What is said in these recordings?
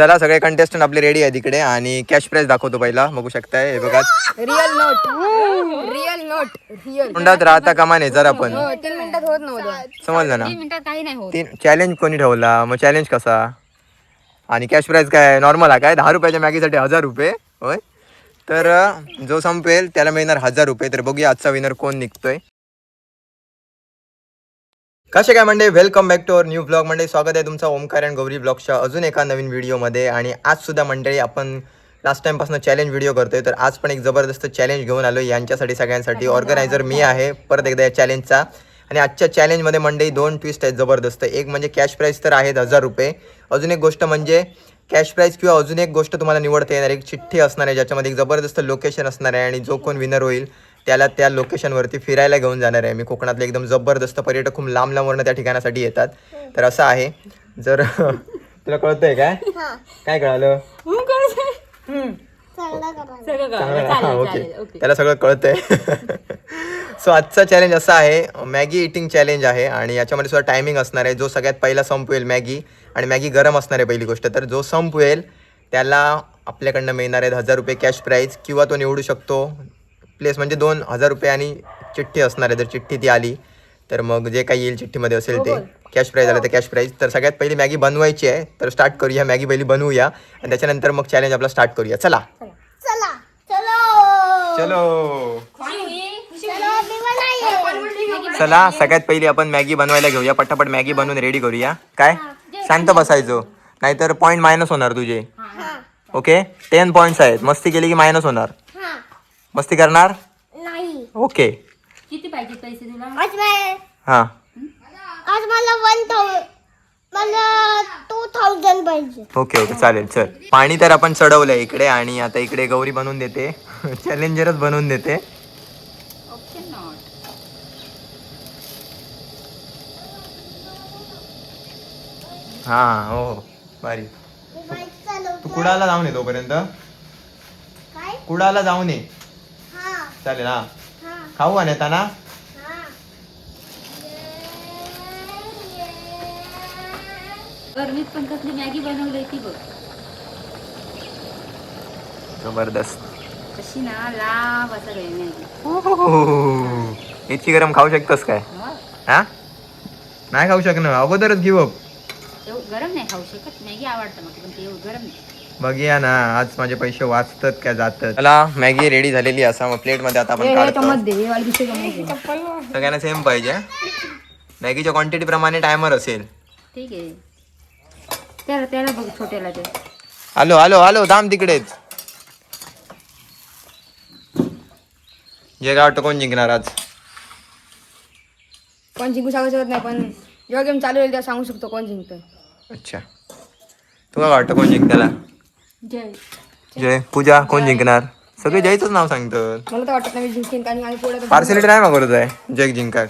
चला सगळे कंटेस्टंट आपले रेडी आहे तिकडे आणि कॅश प्राइस दाखवतो पहिला बघू शकताय हे बघा रिअल नोट तोंडात राहता कामा नये जरा पण 3 मिनिटात होत नव्हतं समजलं ना 3 मिनिटात काही नाही होत. तीन चॅलेंज कोणी ठेवला मग चॅलेंज कसा आणि कॅश प्राइस काय नॉर्मल आहे काय 10 रुपयाच्या मॅगीसाठी 1000 रुपये होय तर जो संपेल त्याला मिळणार 1000 रुपये तर बघूया आजचा विनर कोण निघतोय. कसे काय मंडळी welcome back to our new blog मंडळी स्वागत आहे तुमचा ओमकार अँड गौरी ब्लॉगच्या अजून एका नवीन व्हिडिओमध्ये. आणि आज सुद्धा मंडळी आपण लास्ट टाइमपासून चॅलेंज व्हिडिओ करतोय तर आज पण एक जबरदस्त चॅलेंज घेऊन आलो यांच्यासाठी सगळ्यांसाठी. ऑर्गनायझर मी आहे परत एकदा या चॅलेंजचा. आणि आजच्या चॅलेंजमध्ये मंडळी 2 ट्विस्ट आहेत जबरदस्त. एक म्हणजे कॅश प्राईज तर आहेत 1000 रुपये. अजून एक गोष्ट म्हणजे कॅश प्राईज किंवा अजून एक गोष्ट तुम्हाला निवडता येणार एक चिठ्ठी असणार आहे ज्याच्यामध्ये एक जबरदस्त लोकेशन असणार आहे आणि जो कोण विनर होईल त्याला त्या लोकेशनवरती फिरायला घेऊन जाणार आहे. मी कोकणातले एकदम जबरदस्त पर्यटक खूप लांब लांबवरनं त्या ठिकाणासाठी येतात. तर असं आहे जर तुला कळतंय काय काय कळालं ओके त्याला सगळं कळतंय. सो आजचा चॅलेंज असा आहे मॅगी इटिंग चॅलेंज आहे आणि याच्यामध्ये सुद्धा टायमिंग असणार आहे. जो सगळ्यात पहिला संपवेल मॅगी आणि मॅगी गरम असणार आहे पहिली गोष्ट तर जो संपवेल त्याला आपल्याकडनं मिळणार आहेत 1000 रुपये कॅश प्राईज किंवा तो निवडू शकतो प्लेस म्हणजे 2000 रुपये आणि चिठ्ठी असणार आहे. जर चिठ्ठी ती आली तर मग जे काही येईल चिठ्ठीमध्ये असेल ते कॅश प्राईज आलं तर कॅश प्राईज. तर सगळ्यात पहिली मॅगी बनवायची आहे तर स्टार्ट करूया मॅगी पहिली बनवूया आणि त्याच्यानंतर मग चॅलेंज आपला स्टार्ट करूया. चला चलो चला सगळ्यात पहिली आपण मॅगी बनवायला घेऊया. पटापट मॅगी बनवून रेडी करूया. काय शांत बसायचो नाहीतर पॉईंट मायनस होणार तुझे. ओके 10 पॉईंट्स आहेत. मस्ती केली की मायनस होणार. मस्ती करणार नाही ओके किती पाहिजे पैसे तुला? हां आज मला 2000 पाहिजे. ओके ओके चालेल चल. पाणी तर आपण चढवलंय इकडे आणि आता इकडे गौरी बनवून देते चॅलेंजरच बनवून देते. Epsilon naught. हां हो बारी तू कुडाला जाऊन ये तोपर्यंत काय कुडाला जाऊन ये हा चालेल. हां हा खाऊ आणि येताना हा गरमीत पण कसली मॅगी बनवली ती बघ जबरदस्त कशी ना लांब असं काही मॅगी. इतकी गरम खाऊ शकतोस काय हा नाही खाऊ शकणार अगोदरच घेऊ गरम नाही खाऊ शकत मॅगी आवडतं मग पण ते एवढं गरम नाही. बघूया ना आज माझे पैसे वाचतात काय जातात. मला मॅगी रेडी झालेली असा मग प्लेट मध्ये आता आपण काढतो. सगळ्यांना सेम पाहिजे. मॅगीच्या क्वांटिटी प्रमाणे टायमर असेल. ठीक आहे त्याला त्याला बघ छोट्याला ते हॅलो हॅलो हॅलो थांब तिकडेच. जे काय वाटतं कोण जिंकणार आज? कोण जिंकू शकत नाही पण जेव्हा गेम चालू होईल तेव्हा सांगू शकतो कोण जिंकतोय. अच्छा तुला काय वाटतं कोण जिंकताला? जय जय पूजा कोण जिंकणार? सगळे जयचंच नाव सांगतात. मला तर वाटत नाही मी जिंकेन कारण आणि पुढे पार्सलिटी नाही मागवत आहे जग जिंकाक.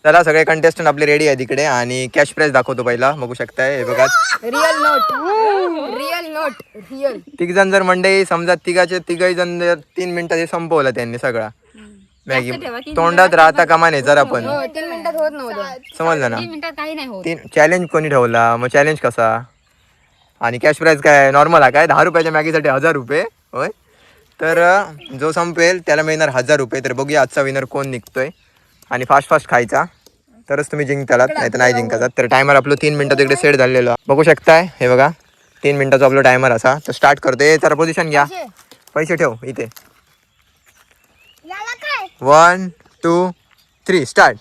चला सगळे कंटेस्टंट आपले रेडी आहे तिकडे आणि कॅश प्राइस दाखवतो पहिला बघू शकताय हे बघा. रिअल नोट तिघ जण जर मंडळी समजा तिघही जण जर 3 मिनिटात हे संपवलं त्यांनी सगळा मॅगी तोंडात राहता कामा नये जरा पण 3 मिनिटात होत नव्हतं. समजलं ना. 3 मिनिटात काही नाही होत. चॅलेंज कोणी ठेवला मग चॅलेंज कसा आणि कॅश प्राइस काय नॉर्मल आहे काय 10 रुपयाच्या मॅगीसाठी 1000 रुपये होय तर जो संपेल त्याला मिळणार 1000 रुपये. तर बघूया आजचा विनर कोण निघतोय आणि फास्ट खायचा तरच तुम्ही जिंकतालात नाही तर नाही जिंकायचा. तर टायमर आपलं 3 मिनिटात इकडे सेट झालेलं बघू शकताय हे बघा 3 मिनिटाचा आपलं टायमर असा. तर स्टार्ट करते तर पोझिशन घ्या पैसे ठेव इथे. याला काय 1 2 3 स्टार्ट.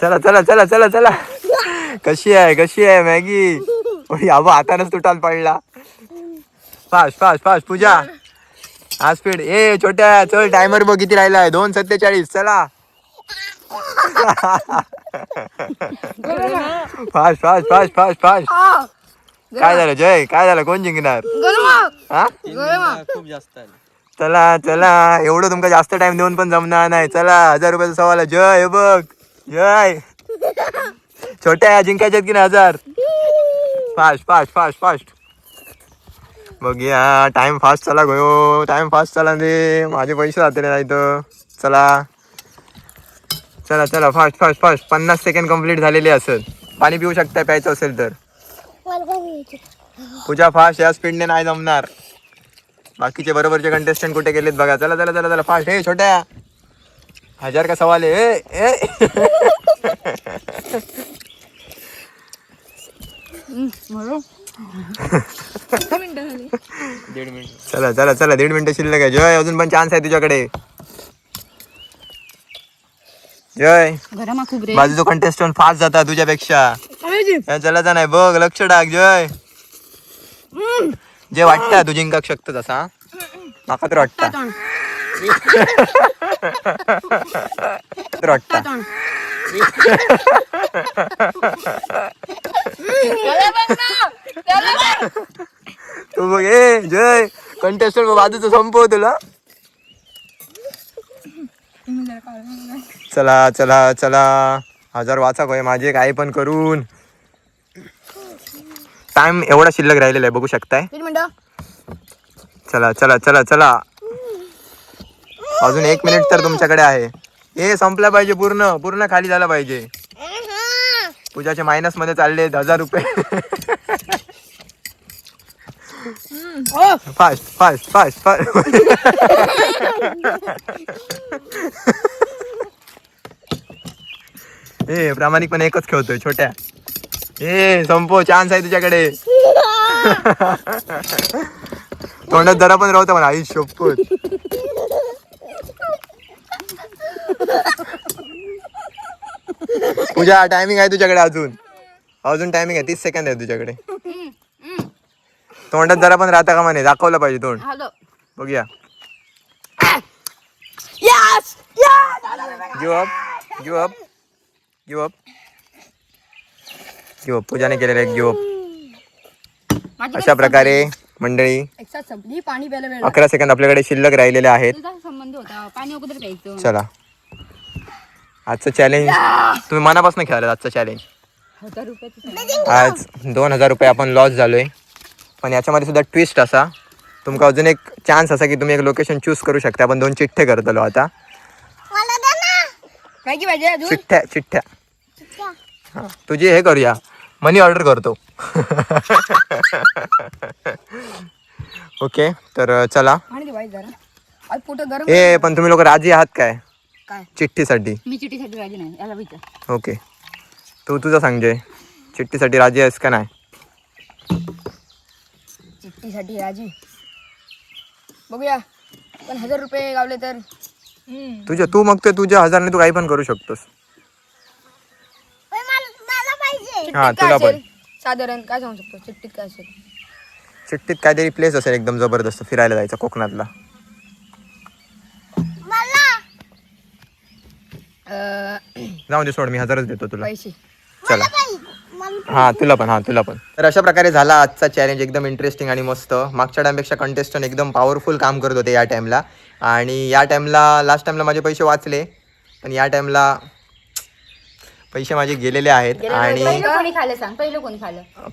चला चला चला चला चला कशी आहे मॅगी आबा हातानच तुटाल पडला. फास्ट पूजा हा स्पीड ए छोट्या चल टायमर बघ किती राहिलाय 2:47 चला फास्ट काय झालं जय काय झालं कोण जिंकणार? हा खूप जास्त चला एवढं तुमका जास्त टाइम देऊन पण जमणार नाही. चला 1000 रुपयाचा सवाल जय हे बघ जय छोट्या जिंकायच्यात की नाही 1000. फास्ट बघूया टाइम फास्ट चला गयो टाइम फास्ट चला दे माझे पैसे जाते नाही तर. चला फास्ट 50 सेकंड कंप्लीट झालेले असत. पाणी पिऊ शकता प्यायचं असेल तर. मला पण घ्यायचं. पूजा फास्ट या स्पीडने नाही जमणार. बाकीचे बरोबरचे कंटेस्टंट कुठे गेलेत बघा. चला चला चला चला फास्ट. हे छोट्या 1000 का सवाल आहे. चला चला चला 1.5 मिनिटं शिल्लक आहे. जय अजून पण चान्स आहे तुझ्याकडे. जय गरम खूप रे. बाजूचा कंटेस्टंट फास्ट जाता तुझ्यापेक्षा. चला नाही बघ लक्ष टाक. जय जे वाटतं तू जिंकू शकतो तसा माका तर वाटतं. तू बघ ए जय कंटेस्टंट बाजूचं संपव तुला. चला चला चला 1000 वाचा होय माझे काही पण करून. टाइम एवढा शिल्लक राहिलेला आहे बघू शकताय. चला चला चला चला अजून 1 मिनिट तर तुमच्याकडे आहे. हे संपला पाहिजे पूर्ण पूर्ण खाली झाला पाहिजे. पूजाचे मायनस मध्ये चालले 1000 रुपये. Fast fast fast fast. ए प्रामाणिकपणे एकच खेळतोय छोट्या. ए संपो चान्स आहे तुझ्याकडे. तोंडात जरा पण राहतं म्हणा. आई शोपत. पूजा टायमिंग आहे तुझ्याकडे. अजून टायमिंग आहे 30 सेकंद आहे तुझ्याकडे. तोंडात जरा पण राहता का म्हणे. दाखवलं पाहिजे तोंड. बघूया. Give up give up give up give up. पूजाने केलेलं आहे गिव अप. अशा प्रकारे मंडळी 11 सेकंद आपल्याकडे शिल्लक राहिलेले आहेत. संबंध होता पाणी अगोदर प्यायचं. चला आजचं चॅलेंज तुम्ही मनापासून खेळाल. आजचं चॅलेंज 1000 रुपये. आज 2000 रुपये आपण लॉस झालोय. पण याच्यामध्ये सुद्धा ट्विस्ट असा तुमका अजून एक चान्स असा की तुम्ही एक लोकेशन चूज करू शकता. आपण 2 चिठ्ठे करतलो आता. मला दे ना. काय की पाहिजे अजून? चिठ्ठ्या चिठ्ठ्या. हा तुझी हे करूया मनी ऑर्डर करतो. ओके तर चला. ए पण तुम्ही लोक राजी आहात काय काय चिठ्ठीसाठी? मी चिठ्ठीसाठी राजी नाही. याला विचार. ओके तू तुझं सांग जय. चिठ्ठीसाठी राजी आहेस का नाही? चिठ्ठीसाठी राजी बघूया. पण 1000 रुपये गावले तर तू मग ते तुझ्या 1000ने तू काही पण करू शकतोस. मला पाहिजे. हा काय तुला पण असेल? साधारण काय सांगू शकतो चिठ्ठीत काय असेल? चिठ्ठीत काहीतरी प्लेस असेल एकदम जबरदस्त फिरायला जायचा कोकणातला. मला जाऊ दे सोड मी 1000च देतो तुला. पैसे चला हा तुला पण. तर अशा प्रकारे झाला आजचा चॅलेंज. एकदम इंटरेस्टिंग आणि मस्त. मागच्या टाइमपेक्षा कंटेस्टंट एकदम पॉवरफुल काम करत होते या टाइमला. आणि या टाइमला लास्ट टाइमला माझे पैसे वाचले पण या टाइमला पैसे माझे गेलेले आहेत. आणि पहिलं कोणी खाल्लं सांग.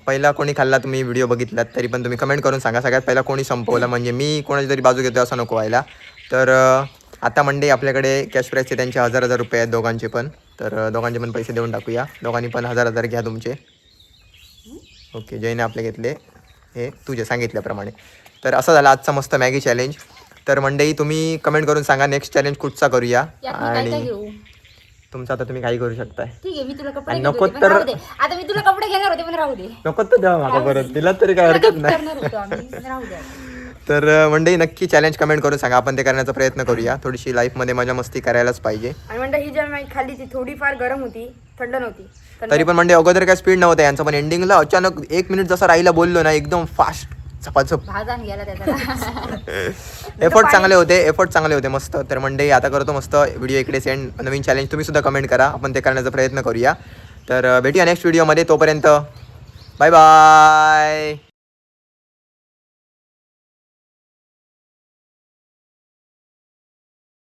पहिला कोणी खाल्ला तुम्ही व्हिडिओ बघितलात तरी पण तुम्ही कमेंट करून सांगा. सगळ्यात पहिला कोणी संपवलं म्हणजे मी कोणाची तरी बाजू घेतो असं नको व्हायला. तर आता मंडे आपल्याकडे कॅश प्राईजचे त्यांचे 1000 रुपये आहेत दोघांचे पण. तर दोघांचे पण पैसे देऊन टाकूया. दोघांनी पण 1000 घ्या तुमचे. ओके जयने आपले घेतले हे तुझे सांगितल्याप्रमाणे. तर असं झालं आजचा मस्त मॅगी चॅलेंज. तर मंडळी तुम्ही कमेंट करून सांगा नेक्स्ट चॅलेंज कुठचा करूया. आणि तुमचं आता तुम्ही काही करू शकताय. ठीक आहे मी तुला कपडे आणि घेत नको होते, पण तर- राहू दे. आता मी तुला कपडे घेणार होते पण राहू दे. नको तर द्या माका परत. दिला तरी काय हरकत नाही. करणार होतो आम्ही. राहू दे. तर मंडळी नक्की चॅलेंज कमेंट करून सांगा. आपण ते करण्याचा प्रयत्न करूया. थोडीशी लाईफमध्ये मजा मस्ती करायलाच पाहिजे. आणि म्हणता ही जर मॅगी खाल्ली ती थोडीफार गरम होती, थंड नव्हती. तरी पण म्हणजे अगोदर काय स्पीड नव्हतं यांचं. पण एंडिंगला अचानक 1 मिनिट जसं राहिला बोललो ना एकदम फास्ट झपाझप. भाजान गेला त्याचा. एफर्ट चांगले होते मस्त. तर मंडळी आता करतो मस्त व्हिडिओ इकडे सेंड. नवीन चॅलेंज तुम्ही सुद्धा कमेंट करा. आपण ते करण्याचा प्रयत्न करूया. तर भेटूया नेक्स्ट व्हिडिओमध्ये. तोपर्यंत बाय बाय.